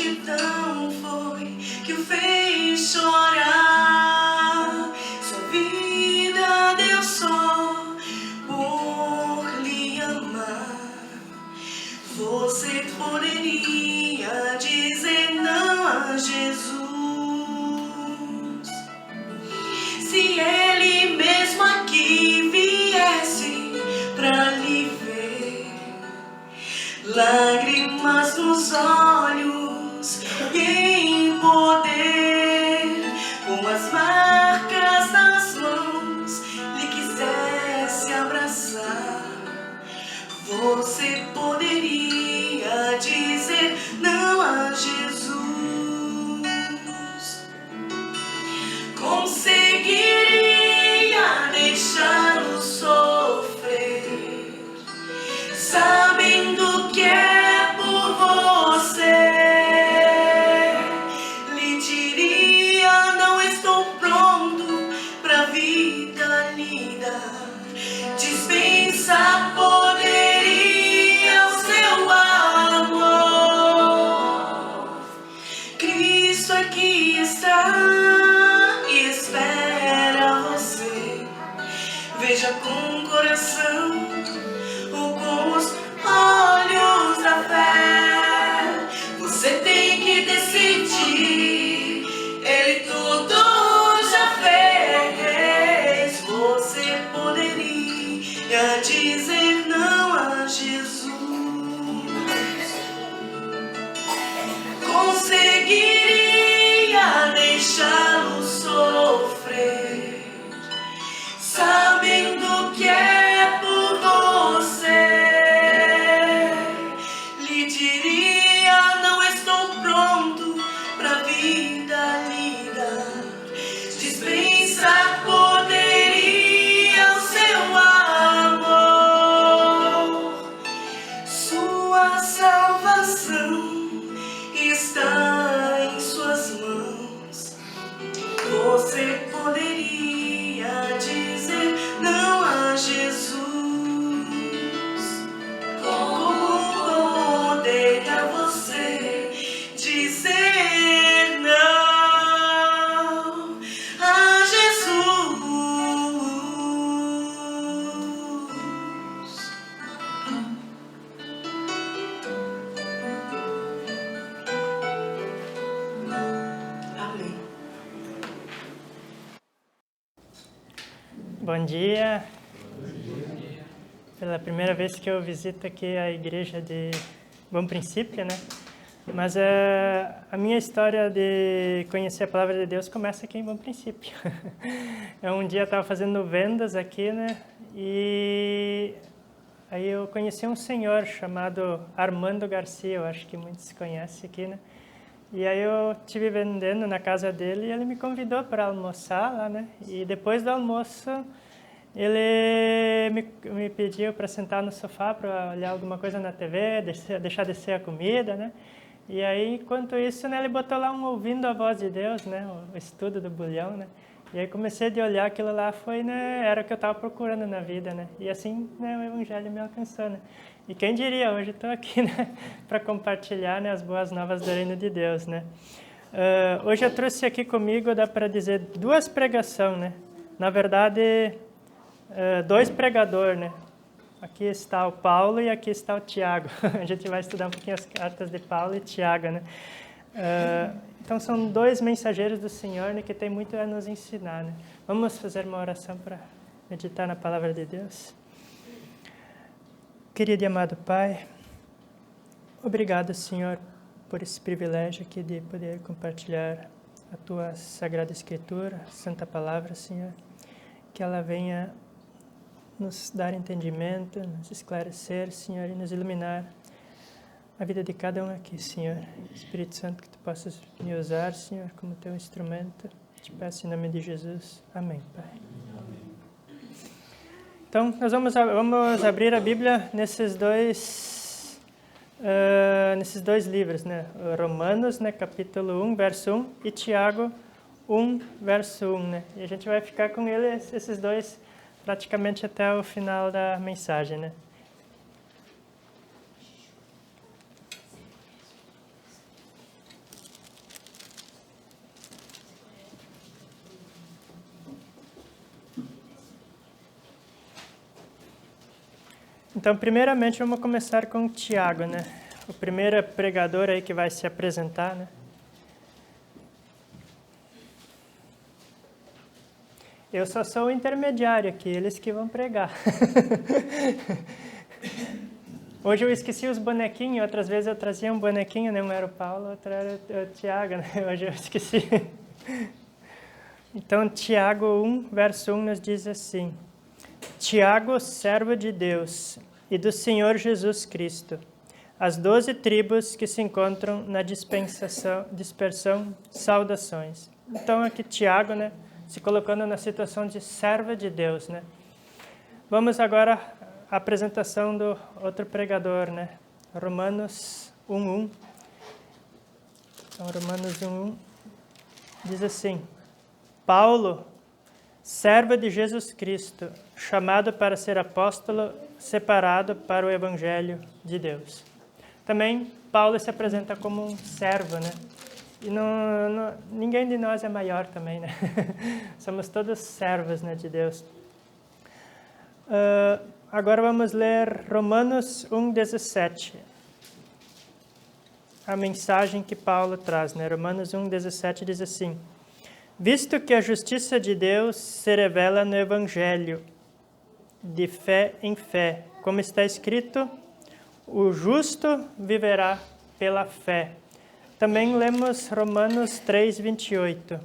multidão foi que o fez chorar. Sua vida deu só por lhe amar. Você poderia dizer não a Jesus se Ele mesmo aqui viesse pra lhe ver. Lágrimas nos olhos e em poder, com as marcas nas mãos, lhe quisesse abraçar. Você poderia dizer não a Jesus. Conseguiria deixá-lo sofrer, sabendo que é por você. Lhe diria: não estou pronto pra vida lhe dar. Dispensa poderia o seu amor. Cristo aqui está e espera você. Veja com o coração ou com os olhos da fé. Você tem que decidir. Ele tudo já fez. Você poderia dizer não a Jesus. Conseguiria deixá-lo sofrer, sabendo que é por você. Lhe diria: não estou pronto pra vida lhe dar. Dispensa poderia o seu amor. Sua salvação está em suas mãos. Você poderia dizer não a Jesus. Como poderia você dizer não a Jesus? Amém. Bom dia. Pela primeira vez que eu visito aqui a igreja de Bom Princípio, né? Mas a minha história de conhecer a palavra de Deus começa aqui em Bom Princípio. Um dia eu estava fazendo vendas aqui, né? E aí eu conheci um senhor chamado Armando Garcia, eu acho que muitos conhecem aqui, né? E aí eu estive vendendo na casa dele e ele me convidou para almoçar lá, né? E depois do almoço ele me pediu para sentar no sofá para olhar alguma coisa na TV, deixar descer a comida, né? E aí, enquanto isso, né, ele botou lá ouvindo a voz de Deus, né? O estudo do bulhão, né? E aí comecei a olhar aquilo lá, foi, né? Era o que eu estava procurando na vida, né? E assim, né, o evangelho me alcançou, né? E quem diria, hoje estou aqui, né? Para compartilhar, né, as boas novas do reino de Deus, né? Hoje eu trouxe aqui comigo, dá para dizer, duas pregações, né? Na verdade, dois pregadores, né? Aqui está o Paulo e aqui está o Tiago. A gente vai estudar um pouquinho as cartas de Paulo e Tiago, né? Então são dois mensageiros do Senhor, né, que tem muito a nos ensinar, né? Vamos fazer uma oração para meditar na palavra de Deus. Querido e amado Pai, obrigado, Senhor, por esse privilégio aqui de poder compartilhar a Tua Sagrada Escritura, Santa Palavra, Senhor. Que ela venha nos dar entendimento, nos esclarecer, Senhor, e nos iluminar a vida de cada um aqui, Senhor. Espírito Santo, que Tu possas me usar, Senhor, como Teu instrumento. Te peço em nome de Jesus. Amém, Pai. Então, nós vamos abrir a Bíblia nesses dois livros, né? Romanos, né, capítulo 1, verso 1, e Tiago 1, verso 1, né? E a gente vai ficar com esses dois praticamente até o final da mensagem, né? Então, primeiramente, vamos começar com Tiago, né? O primeiro pregador aí que vai se apresentar, né? Eu só sou o intermediário aqui, eles que vão pregar. Hoje eu esqueci os bonequinhos, outras vezes eu trazia um bonequinho, né? Um era o Paulo, outro era o Tiago, né? Hoje eu esqueci. Então, Tiago 1, verso 1 nos diz assim: Tiago, servo de Deus e do Senhor Jesus Cristo, as 12 tribos que se encontram na dispersão, saudações. Então, aqui Tiago, né? Se colocando na situação de servo de Deus, né? Vamos agora à apresentação do outro pregador, né? Romanos 1:1. Então, Romanos 1:1 diz assim: Paulo, servo de Jesus Cristo, chamado para ser apóstolo, separado para o evangelho de Deus. Também Paulo se apresenta como um servo, né? E ninguém de nós é maior também, né? Somos todos servos, né, de Deus. Agora vamos ler Romanos 1:17. A mensagem que Paulo traz, né? Romanos 1:17 diz assim: Visto que a justiça de Deus se revela no Evangelho, de fé em fé, como está escrito, o justo viverá pela fé. Também lemos Romanos 3:28.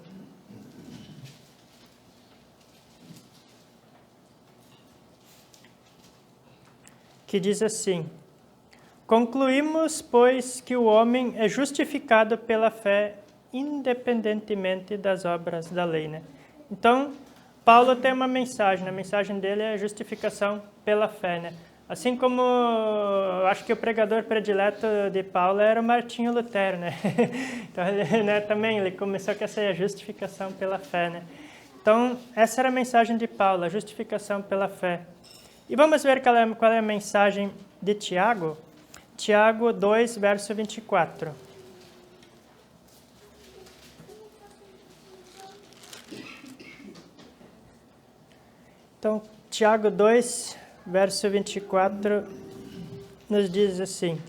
Que diz assim: Concluímos, pois, que o homem é justificado pela fé, independentemente das obras da lei, né? Então, Paulo tem uma mensagem, a mensagem dele é a justificação pela fé, né? Assim como, acho que o pregador predileto de Paulo era o Martinho Lutero, né? Então, ele, né, também ele começou com essa justificação pela fé, né? Então, essa era a mensagem de Paulo, a justificação pela fé. E vamos ver qual é a mensagem de Tiago. Tiago 2, verso 24. Então, Tiago 2, verso 24, nos diz assim: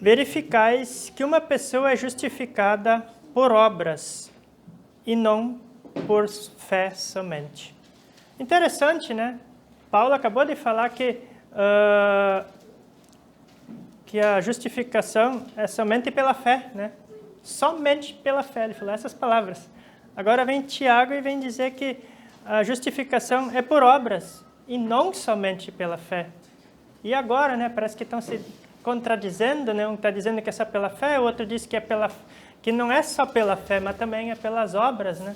Verificais que uma pessoa é justificada por obras e não por fé somente. Interessante, né? Paulo acabou de falar que a justificação é somente pela fé, né? Somente pela fé, ele falou essas palavras. Agora vem Tiago e vem dizer que a justificação é por obras e não somente pela fé. E agora, né, parece que estão se contradizendo, né? Um está dizendo que é só pela fé, o outro diz que que não é só pela fé, mas também é pelas obras, né?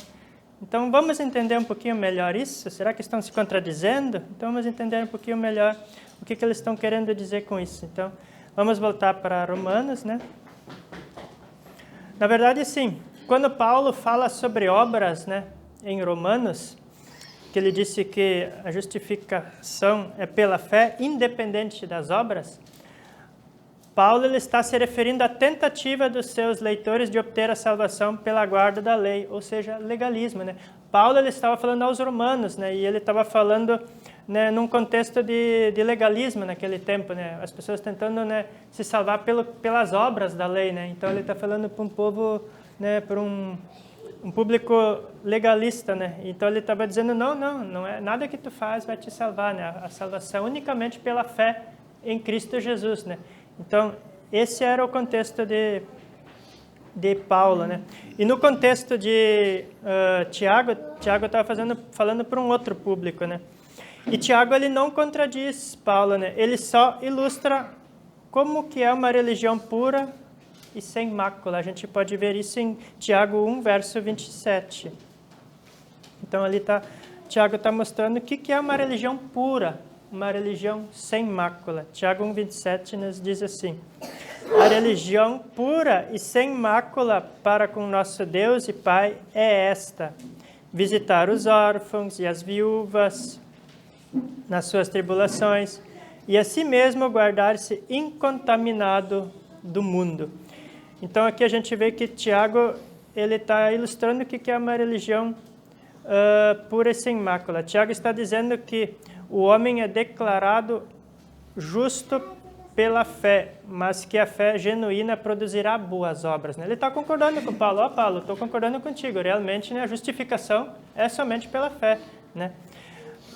Então vamos entender um pouquinho melhor isso. Será que estão se contradizendo? Então vamos entender um pouquinho melhor o que eles estão querendo dizer com isso. Então vamos voltar para Romanos, né? Na verdade, sim. Quando Paulo fala sobre obras, né, em Romanos, que ele disse que a justificação é pela fé, independente das obras, Paulo ele está se referindo à tentativa dos seus leitores de obter a salvação pela guarda da lei, ou seja, legalismo, né? Paulo ele estava falando aos romanos, né? E ele estava falando, né, num contexto de legalismo naquele tempo, né? As pessoas tentando, né, se salvar pelas obras da lei, né? Então ele está falando para um povo, né, para um público legalista, né? Então ele estava dizendo não é nada que tu faz vai te salvar, né? A salvação unicamente pela fé em Cristo Jesus, né? Então esse era o contexto de Paulo, né? E no contexto de Tiago estava falando para um outro público, né? E Tiago ele não contradiz Paulo, né? Ele só ilustra como que é uma religião pura e sem mácula. A gente pode ver isso em Tiago 1, verso 27. Então ali Tiago está mostrando o que é uma religião pura, uma religião sem mácula. Tiago 1, 27 nos diz assim: A religião pura e sem mácula para com nosso Deus e Pai é esta: visitar os órfãos e as viúvas nas suas tribulações e a si mesmo guardar-se incontaminado do mundo. Então aqui a gente vê que Tiago ele está ilustrando o que é uma religião pura e sem mácula. Tiago está dizendo que o homem é declarado justo pela fé, mas que a fé genuína produzirá boas obras. Né? Ele está concordando com Paulo. Paulo, estou concordando contigo. Realmente, né, a justificação é somente pela fé. Né?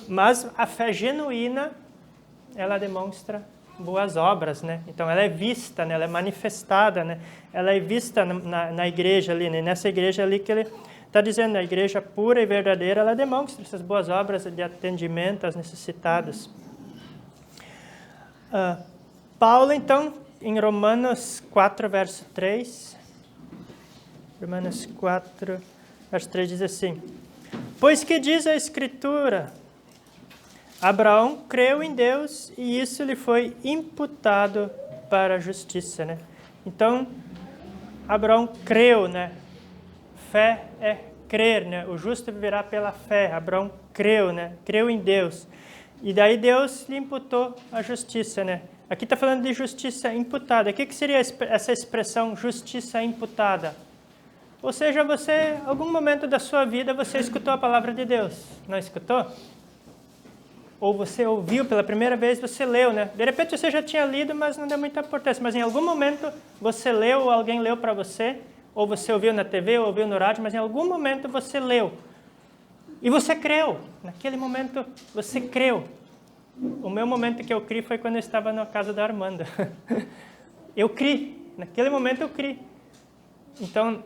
Mas a fé genuína, ela demonstra boas obras. Né? Então, ela é vista, né? Ela é manifestada. Né? Ela é vista na igreja ali. Né? Nessa igreja ali que ele está dizendo, a igreja pura e verdadeira, ela demonstra essas boas obras de atendimento aos necessitados. Paulo, então, em Romanos 4, verso 3, Romanos 4, verso 3 diz assim: pois que diz a Escritura, Abraão creu em Deus e isso lhe foi imputado para a justiça, né? Então, Abraão creu, né? Fé é crer, né? O justo viverá pela fé. Abraão creu, né? Creu em Deus. E daí Deus lhe imputou a justiça, né? Aqui está falando de justiça imputada. O que seria essa expressão justiça imputada? Ou seja, você, em algum momento da sua vida, você escutou a palavra de Deus. Não escutou? Ou você ouviu pela primeira vez, você leu, né? De repente você já tinha lido, mas não deu muita importância. Mas em algum momento você leu, ou alguém leu para você, ou você ouviu na TV, ou ouviu no rádio, mas em algum momento você leu. E você creu. Naquele momento você creu. O meu momento que eu criei foi quando eu estava na casa da Armanda. Eu criei. Naquele momento eu criei. Então,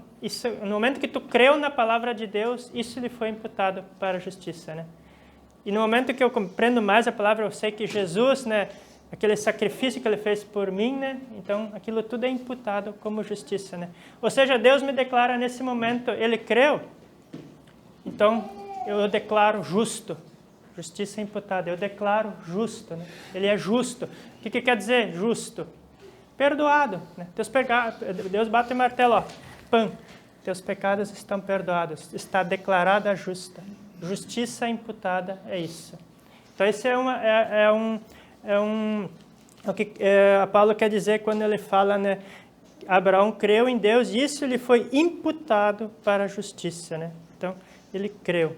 no momento que tu creu na palavra de Deus, isso lhe foi imputado para a justiça, né? E no momento que eu compreendo mais a palavra, eu sei que Jesus, né, aquele sacrifício que ele fez por mim, né, então aquilo tudo é imputado como justiça, né? Ou seja, Deus me declara nesse momento, ele creu, então eu declaro justo, justiça imputada, eu declaro justo, né? Ele é justo. O que quer dizer justo? Perdoado, né? Deus bate o martelo, ó, pam, teus pecados estão perdoados, está declarada justa. Justiça imputada é isso. Então, esse é o que Paulo quer dizer quando ele fala, né? Abraão creu em Deus e isso lhe foi imputado para a justiça, né? Então, ele creu.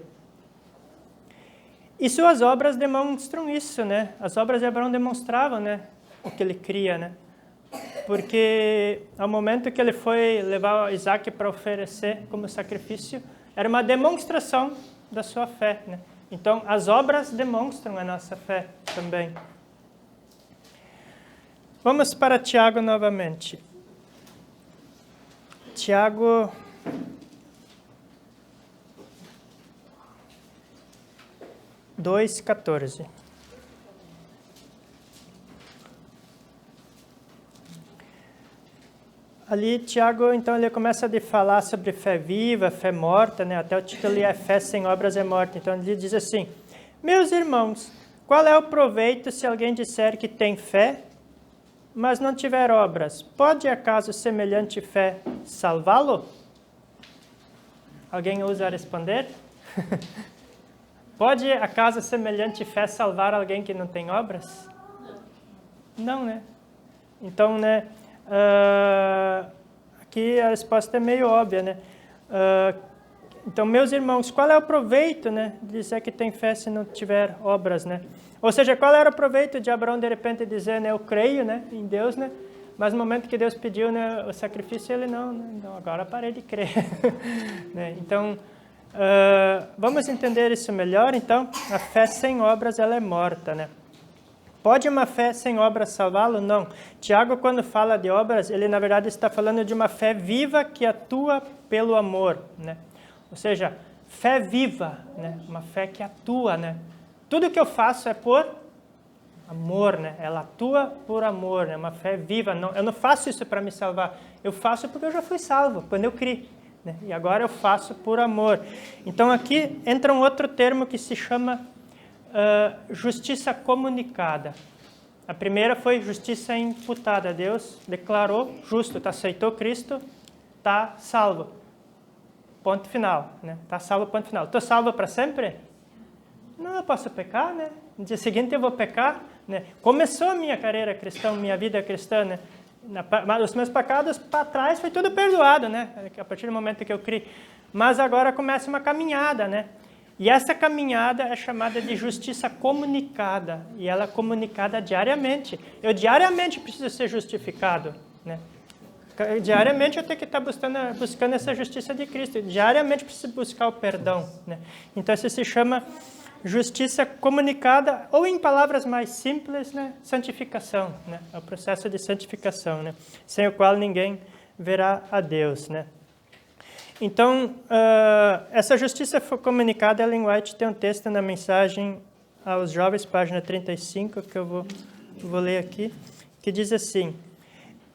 E suas obras demonstram isso, né? As obras de Abraão demonstravam, né, o que ele cria, né? Porque ao momento que ele foi levar Isaac para oferecer como sacrifício, era uma demonstração da sua fé, né? Então, as obras demonstram a nossa fé também. Vamos para Tiago novamente. Tiago 2,14. Ali, Tiago, então, ele começa a falar sobre fé viva, fé morta, né? Até o título é Fé sem obras é morta. Então, ele diz assim: meus irmãos, qual é o proveito se alguém disser que tem fé, mas não tiver obras? Pode, acaso, semelhante fé salvá-lo? Alguém ousa responder? Pode, acaso, semelhante fé salvar alguém que não tem obras? Não, né? Então, né? Aqui a resposta é meio óbvia, né? Então, meus irmãos, qual é o proveito, né, de dizer que tem fé se não tiver obras, né? Ou seja, qual era o proveito de Abraão de repente dizer, né, eu creio, né, em Deus, né? Mas no momento que Deus pediu, né, o sacrifício, ele não, agora parei de crer. Né? Então, vamos entender isso melhor. Então, a fé sem obras, ela é morta, né? Pode uma fé sem obras salvá-lo? Não. Tiago, quando fala de obras, ele na verdade está falando de uma fé viva que atua pelo amor, né? Ou seja, fé viva, né? Uma fé que atua, né? Tudo que eu faço é por amor, né? Ela atua por amor, né? Uma fé viva. Não, eu não faço isso para me salvar. Eu faço porque eu já fui salvo, quando eu criei, né? E agora eu faço por amor. Então aqui entra um outro termo que se chama justiça comunicada. A primeira foi justiça imputada. Deus declarou justo, aceitou Cristo, está salvo. Ponto final, né? Está salvo, ponto final. Estou salvo para sempre? Não, eu posso pecar, né? No dia seguinte eu vou pecar, né? Começou a minha carreira cristã, minha vida cristã, né? Os meus pecados para trás foi tudo perdoado, né? A partir do momento que eu criei. Mas agora começa uma caminhada, né? E essa caminhada é chamada de justiça comunicada, e ela é comunicada diariamente. Eu diariamente preciso ser justificado, né? Diariamente eu tenho que estar buscando essa justiça de Cristo. Diariamente eu preciso buscar o perdão, né? Então isso se chama justiça comunicada, ou em palavras mais simples, né? Santificação, né? É o processo de santificação, né? Sem o qual ninguém verá a Deus, né? Então, essa justiça comunicada, Ellen White tem um texto na mensagem aos jovens, página 35, que eu vou ler aqui, que diz assim: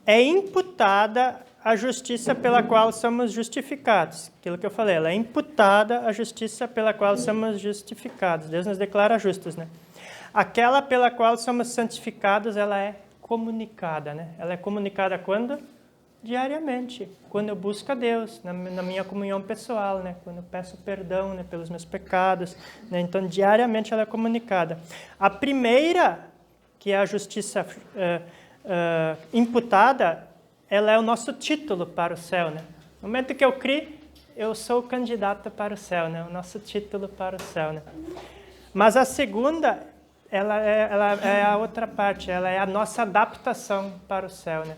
é imputada a justiça pela qual somos justificados. Aquilo que eu falei, ela é imputada a justiça pela qual somos justificados. Deus nos declara justos, né? Aquela pela qual somos santificados, ela é comunicada, né? Ela é comunicada quando? Diariamente, quando eu busco a Deus, na minha comunhão pessoal, né? Quando eu peço perdão, né, pelos meus pecados, né? Então, diariamente ela é comunicada. A primeira, que é a justiça imputada, ela é o nosso título para o céu, né? No momento que eu criei, eu sou candidato para o céu, né? O nosso título para o céu, né? Mas a segunda, ela é a outra parte, ela é a nossa adaptação para o céu, né?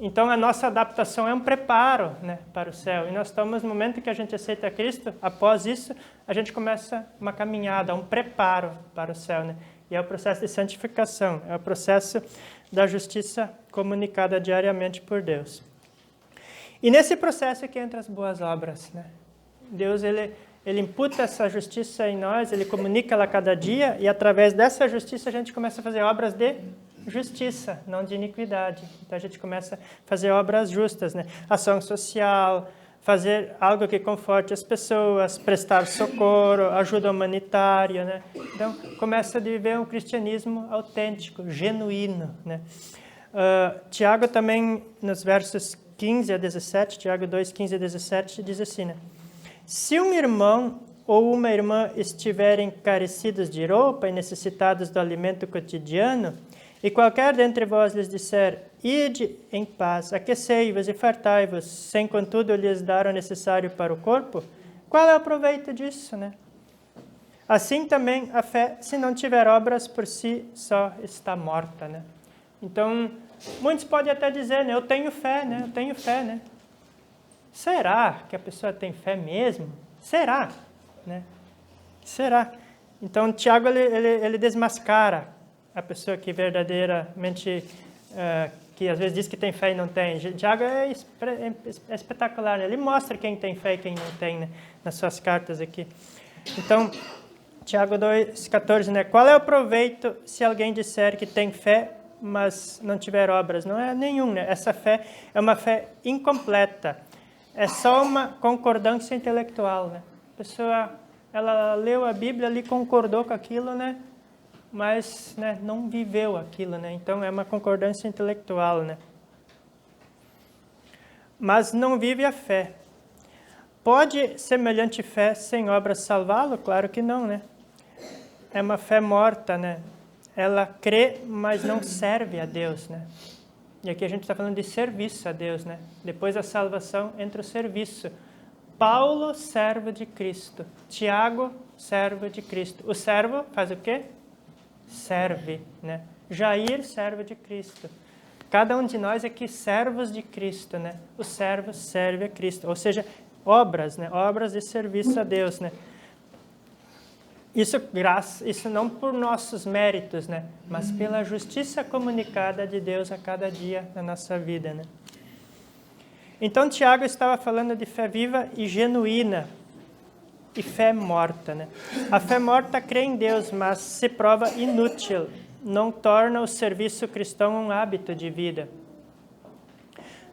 Então, a nossa adaptação é um preparo, né, para o céu. E nós estamos no momento que a gente aceita Cristo, após isso, a gente começa uma caminhada, um preparo para o céu, né? E é o processo de santificação, é o processo da justiça comunicada diariamente por Deus. E nesse processo é que entra as boas obras, né? Deus, ele imputa essa justiça em nós, ele comunica ela a cada dia, e através dessa justiça a gente começa a fazer obras de justiça, não de iniquidade. Então a gente começa a fazer obras justas, né? Ação social, fazer algo que conforte as pessoas, prestar socorro, ajuda humanitária, né? Então começa a viver um cristianismo autêntico, genuíno, né? Tiago também, nos versos 15 a 17, Tiago 2, 15 a 17, diz assim, né? Se um irmão ou uma irmã estiverem carecidos de roupa e necessitados do alimento cotidiano, e qualquer dentre vós lhes disser, ide em paz, aquecei-vos e fartai-vos, sem contudo lhes dar o necessário para o corpo, qual é o proveito disso, né? Assim também a fé, se não tiver obras por si, só está morta, né? Então, muitos podem até dizer, né, eu tenho fé, né? Eu tenho fé, né? Será que a pessoa tem fé mesmo? Será? Né? Será? Então, Tiago, ele desmascara a pessoa que verdadeiramente, que às vezes diz que tem fé e não tem. Tiago é espetacular, né? Ele mostra quem tem fé e quem não tem, né? Nas suas cartas aqui. Então, Tiago 2,14, né? Qual é o proveito se alguém disser que tem fé, mas não tiver obras? Não é nenhum, né? Essa fé é uma fé incompleta. É só uma concordância intelectual, né? A pessoa, ela leu a Bíblia ali, concordou com aquilo, né? Mas, né, não viveu aquilo, né? Então é uma concordância intelectual, né? Mas não vive a fé. Pode semelhante fé sem obras salvá-lo? Claro que não, né? É uma fé morta, né? Ela crê, mas não serve a Deus, né? E aqui a gente está falando de serviço a Deus, né? Depois da salvação entra o serviço. Paulo, servo de Cristo. Tiago, servo de Cristo. O servo faz o quê? Serve, né? Jair, servo de Cristo. Cada um de nós aqui, servos de Cristo, né? O servo serve a Cristo. Ou seja, obras, né? Obras de serviço a Deus, né? Isso não por nossos méritos, né? Mas pela justiça comunicada de Deus a cada dia na nossa vida, né? Então, Tiago estava falando de fé viva e genuína e fé morta, né? A fé morta crê em Deus, mas se prova inútil, não torna o serviço cristão um hábito de vida.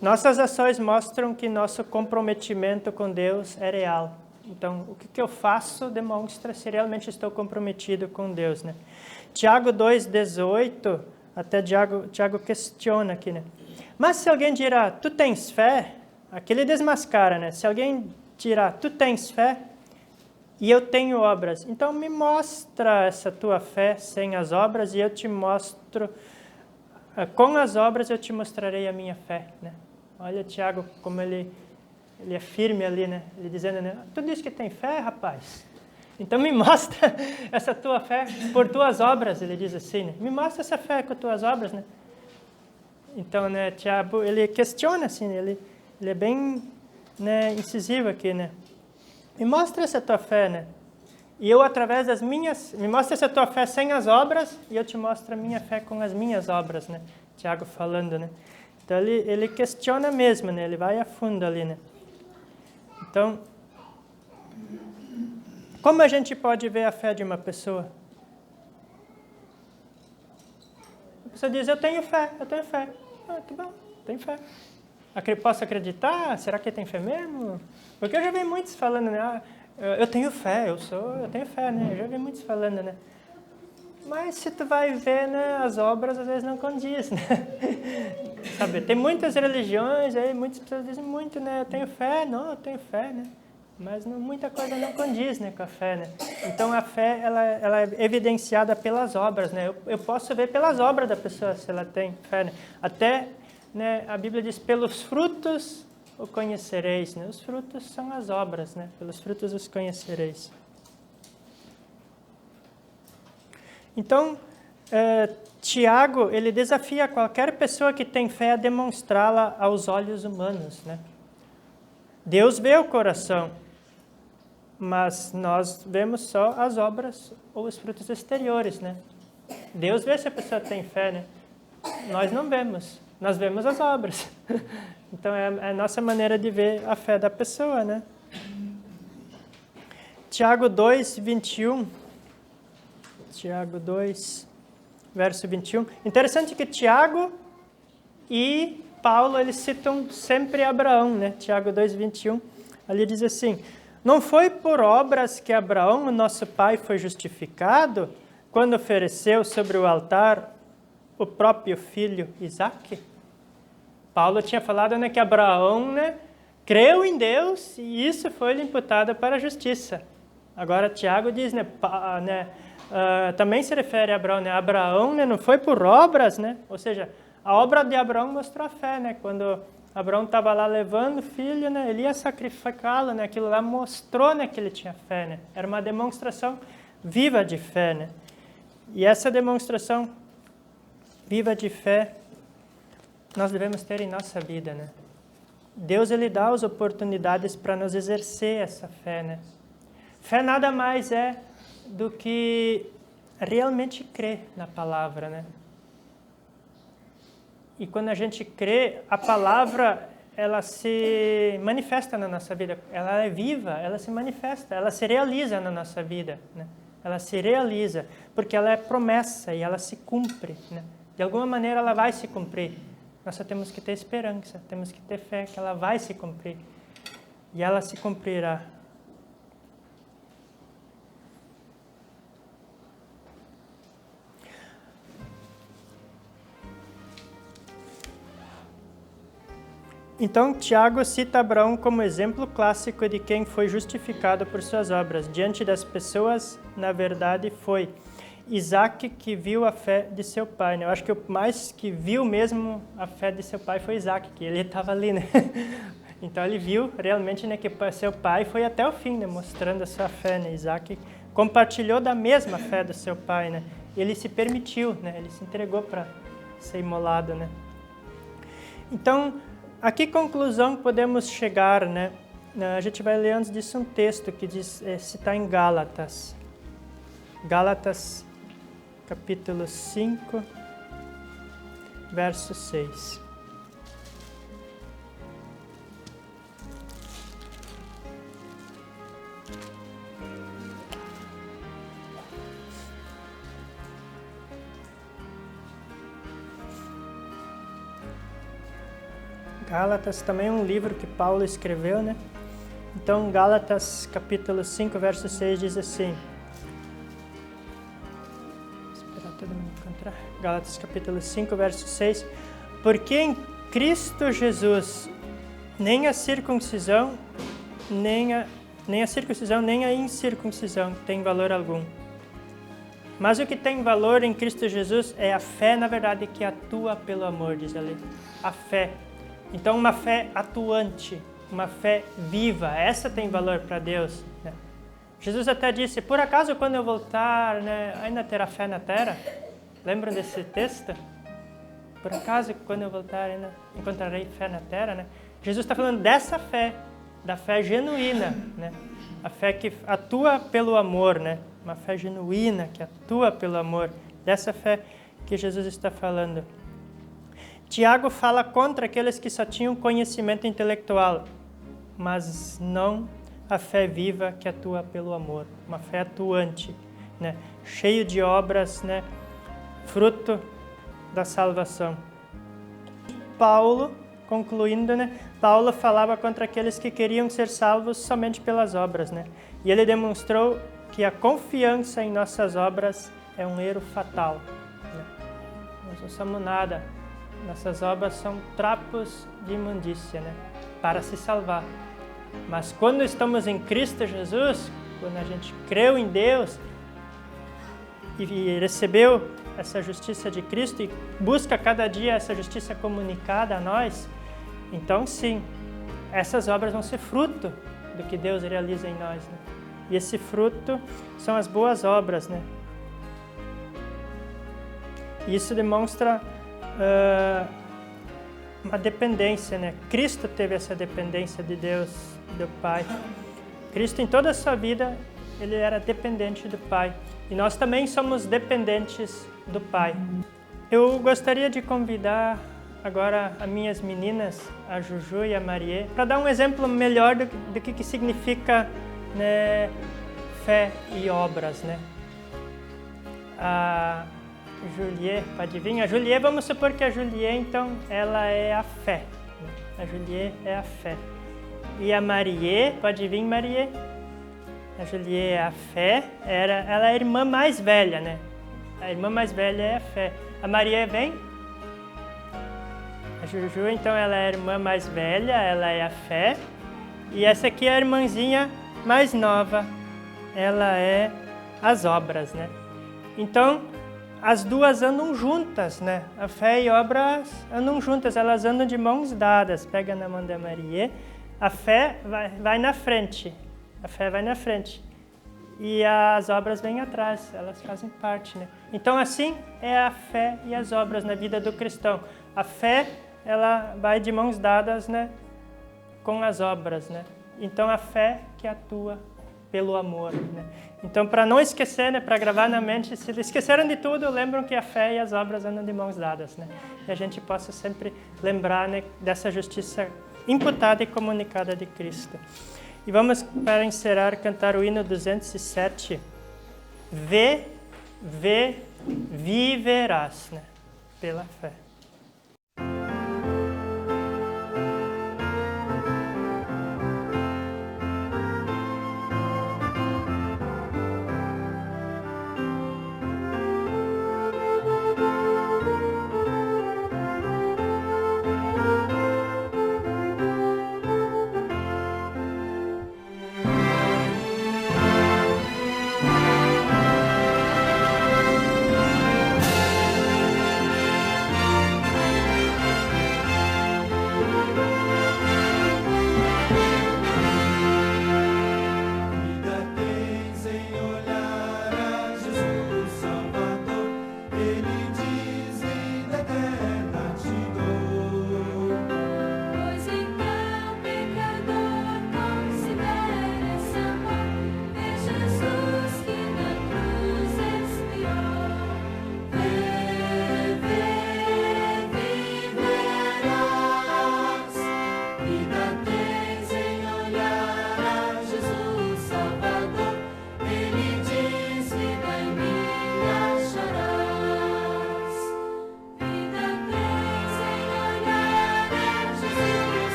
Nossas ações mostram que nosso comprometimento com Deus é real. Então, o que eu faço demonstra se realmente estou comprometido com Deus, né? Tiago 2,18, até Tiago questiona aqui, né? Mas se alguém dirá, tu tens fé? Aqui ele desmascara, né? Se alguém dirá, tu tens fé? E eu tenho obras. Então, me mostra essa tua fé sem as obras e eu te mostro, com as obras eu te mostrarei a minha fé, né? Olha, Tiago, como ele é firme ali, né? Ele dizendo, né? Tu diz que tem fé, rapaz? Então me mostra essa tua fé por tuas obras, ele diz assim, né? Me mostra essa fé com tuas obras, né? Então, né, Tiago, ele questiona assim, ele é bem, né, incisivo aqui, né? Me mostra essa tua fé, né? E eu, através das minhas... Me mostra essa tua fé sem as obras, e eu te mostro a minha fé com as minhas obras, né? Tiago falando, né? Então, ele questiona mesmo, né? Ele vai a fundo ali, né? Então, como a gente pode ver a fé de uma pessoa? A pessoa diz, eu tenho fé. Ah, tá bom, tenho fé. Posso acreditar? Será que tem fé mesmo? Porque eu já vi muitos falando, né? Eu tenho fé, eu tenho fé, né? Eu já vi muitos falando, né? Mas se tu vai ver, né, as obras às vezes não condiz, né? Sabe, tem muitas religiões aí, muitas pessoas dizem muito, né? Eu tenho fé, né? Mas muita coisa não condiz, né, com a fé, né? Então a fé, ela é evidenciada pelas obras, né? Eu posso ver pelas obras da pessoa se ela tem fé, né? Até, né, a Bíblia diz, pelos frutos o conhecereis, né? Os frutos são as obras, né? Pelos frutos os conhecereis. Então, Tiago, ele desafia qualquer pessoa que tem fé a demonstrá-la aos olhos humanos, né? Deus vê o coração, mas nós vemos só as obras ou os frutos exteriores, né? Deus vê se a pessoa tem fé, né? Nós não vemos, nós vemos as obras. Então, é a nossa maneira de ver a fé da pessoa, né? Tiago 2, 21. Tiago 2, verso 21. Interessante que Tiago e Paulo, eles citam sempre Abraão, né? Tiago 2, 21. Ali diz assim, não foi por obras que Abraão, o nosso pai, foi justificado quando ofereceu sobre o altar o próprio filho Isaque? Paulo tinha falado, né, que Abraão, né, creu em Deus e isso foi-lhe imputado para a justiça. Agora Tiago diz, né, também se refere a Abraão, né? Abraão, né, não foi por obras, né? Ou seja, a obra de Abraão mostrou a fé, né? Quando Abraão estava lá levando o filho, né, ele ia sacrificá-lo, né? Aquilo lá mostrou, né, que ele tinha fé, né? Era uma demonstração viva de fé, né? E essa demonstração viva de fé nós devemos ter em nossa vida, né? Deus, ele dá as oportunidades para nos exercer essa fé, né? Fé nada mais é do que realmente crer na palavra, né? E quando a gente crê, a palavra, ela se manifesta na nossa vida. Ela é viva, ela se manifesta, ela se realiza na nossa vida, né? Ela se realiza, porque ela é promessa e ela se cumpre, né? De alguma maneira ela vai se cumprir. Nós só temos que ter esperança, temos que ter fé que ela vai se cumprir. E ela se cumprirá. Então, Tiago cita Abraão como exemplo clássico de quem foi justificado por suas obras. Diante das pessoas, na verdade, foi Isaque que viu a fé de seu pai, né? Eu acho que o mais que viu mesmo a fé de seu pai foi Isaque, que ele estava ali, né? Então ele viu realmente, né, que seu pai foi até o fim, né, mostrando a sua fé, né? Isaque compartilhou da mesma fé do seu pai, né? Ele se permitiu, né? Ele se entregou para ser imolado, né? Então, a que conclusão podemos chegar, né? A gente vai ler antes disso um texto que diz, se está em Gálatas. Gálatas, capítulo 5, verso 6. Gálatas também é um livro que Paulo escreveu, né? Então, Gálatas, capítulo 5, verso 6 diz assim. Esperar todo mundo encontrar. Gálatas, capítulo 5, verso 6. Porque em Cristo Jesus, nem a circuncisão, nem a incircuncisão tem valor algum. Mas o que tem valor em Cristo Jesus é a fé, na verdade, que atua pelo amor, diz ali. A fé. Então, uma fé atuante, uma fé viva, essa tem valor para Deus, né? Jesus até disse, por acaso quando eu voltar, né, ainda terá fé na terra? Lembram desse texto? Por acaso quando eu voltar ainda encontrarei fé na terra, né? Jesus está falando dessa fé, da fé genuína, né? A fé que atua pelo amor, né? Uma fé genuína que atua pelo amor. Dessa fé que Jesus está falando. Tiago fala contra aqueles que só tinham conhecimento intelectual, mas não a fé viva que atua pelo amor. Uma fé atuante, né? Cheio de obras, né? Fruto da salvação. Paulo, concluindo, né? Paulo falava contra aqueles que queriam ser salvos somente pelas obras, né? E ele demonstrou que a confiança em nossas obras é um erro fatal, né? Nós não somos nada. Nossas obras são trapos de imundícia, né? Para se salvar. Mas quando estamos em Cristo Jesus, quando a gente creu em Deus e recebeu essa justiça de Cristo e busca cada dia essa justiça comunicada a nós, então sim, essas obras vão ser fruto do que Deus realiza em nós, né? E esse fruto são as boas obras, né? E isso demonstra uma dependência, né? Cristo teve essa dependência de Deus, do Pai. Cristo, em toda a sua vida, ele era dependente do Pai. E nós também somos dependentes do Pai. Eu gostaria de convidar agora as minhas meninas, a Juju e a Marie, para dar um exemplo melhor do que significa, né, fé e obras, né? A Juliet, pode vir? A Juliet, vamos supor que a Juliet, então, ela é a fé. A Juliet é a fé. E a Marie, pode vir, Marie? A Juliet é a fé, ela é a irmã mais velha, né? A irmã mais velha é a fé. A Marie vem? A Juju, então, ela é a irmã mais velha, ela é a fé. E essa aqui é a irmãzinha mais nova, ela é as obras, né? Então, as duas andam juntas, né? A fé e obras andam juntas, elas andam de mãos dadas. Pega na mão da Maria, a fé vai na frente, a fé vai na frente. E as obras vêm atrás, elas fazem parte, né? Então, assim é a fé e as obras na vida do cristão. A fé, ela vai de mãos dadas, né, com as obras, né? Então, a fé que atua pelo amor, né? Então, para não esquecer, né, para gravar na mente, se esqueceram de tudo, lembram que a fé e as obras andam de mãos dadas, né? E a gente possa sempre lembrar, né, dessa justiça imputada e comunicada de Cristo. E vamos, para encerrar, cantar o hino 207. Viverás, né? Pela fé.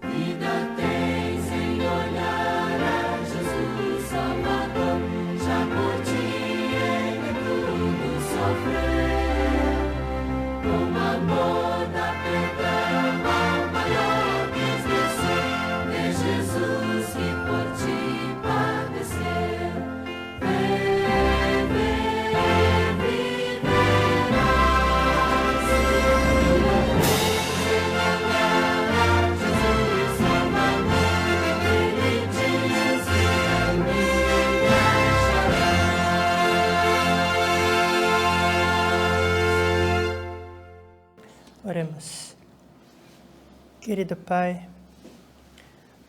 Vida tens em olhar. Oremos. Querido Pai,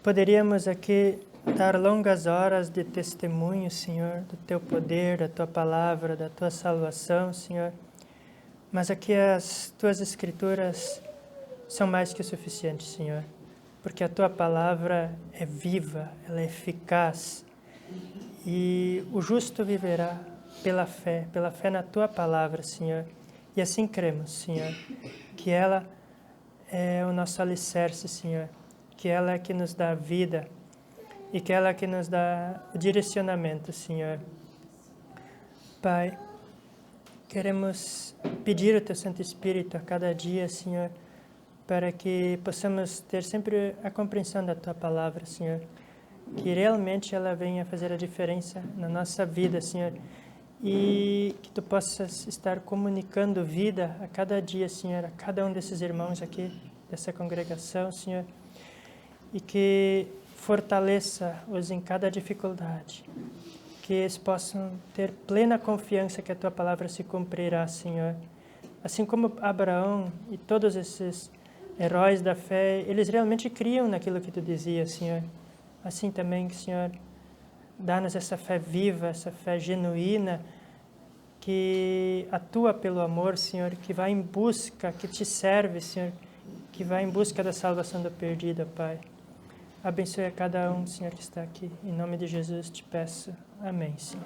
poderíamos aqui dar longas horas de testemunho, Senhor, do Teu poder, da Tua palavra, da Tua salvação, Senhor. Mas aqui as Tuas Escrituras são mais que o suficiente, Senhor. Porque a Tua palavra é viva, ela é eficaz. E o justo viverá pela fé na Tua palavra, Senhor. E assim cremos, Senhor, que ela é o nosso alicerce, Senhor, que ela é que nos dá vida e que ela é que nos dá o direcionamento, Senhor. Pai, queremos pedir o Teu Santo Espírito a cada dia, Senhor, para que possamos ter sempre a compreensão da Tua palavra, Senhor, que realmente ela venha fazer a diferença na nossa vida, Senhor, e que Tu possas estar comunicando vida a cada dia, Senhor, a cada um desses irmãos aqui, dessa congregação, Senhor, e que fortaleça-os em cada dificuldade, que eles possam ter plena confiança que a Tua palavra se cumprirá, Senhor. Assim como Abraão e todos esses heróis da fé, eles realmente criam naquilo que Tu dizias, Senhor. Assim também, Senhor, dá-nos essa fé viva, essa fé genuína, que atua pelo amor, Senhor, que vai em busca, que Te serve, Senhor, que vai em busca da salvação do perdido, Pai. Abençoe a cada um, Senhor, que está aqui. Em nome de Jesus te peço. Amém, Senhor.